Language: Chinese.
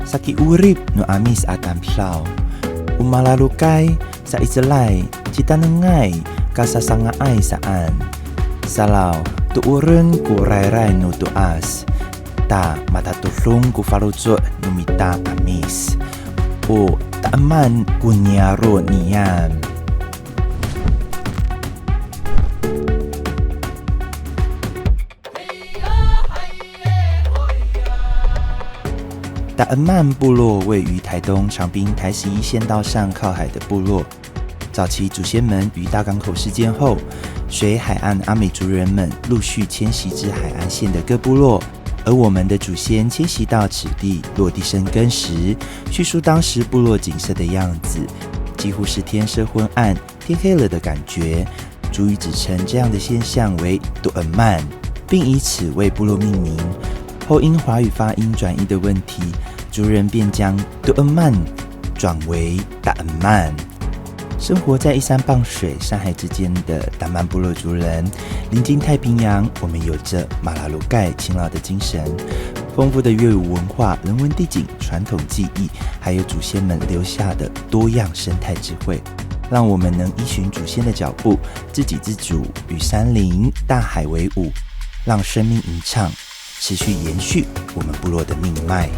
Sakiurip nu amis atamsaw. Umalalukay sa isalay, citanengay kasasangaay saan. Salaw, tuuren ku ray-ray nu tuas. Ta matatulong ku faruzo nu mita amis. O taaman ku nyaro niyan.达恩曼部落位于台东长滨台11县道上靠海的部落。早期祖先们于大港口事件后，随海岸阿美族人们陆续迁徙至海岸线的各部落，而我们的祖先迁徙到此地落地生根时，叙述当时部落景色的样子，几乎是天色昏暗、天黑了的感觉，足以指称这样的现象为杜恩曼，并以此为部落命名。后因华语发音转译的问题，族人便将杜恩曼转为达恩曼。生活在依山傍水、山海之间的达曼部落族人，临近太平洋，我们有着马拉鲁盖勤劳的精神，丰富的粤语文化、人文地景、传统技艺，还有祖先们留下的多样生态智慧，让我们能依循祖先的脚步，自给自足，与山林、大海为伍，让生命吟唱，持续延续我们部落的命脉。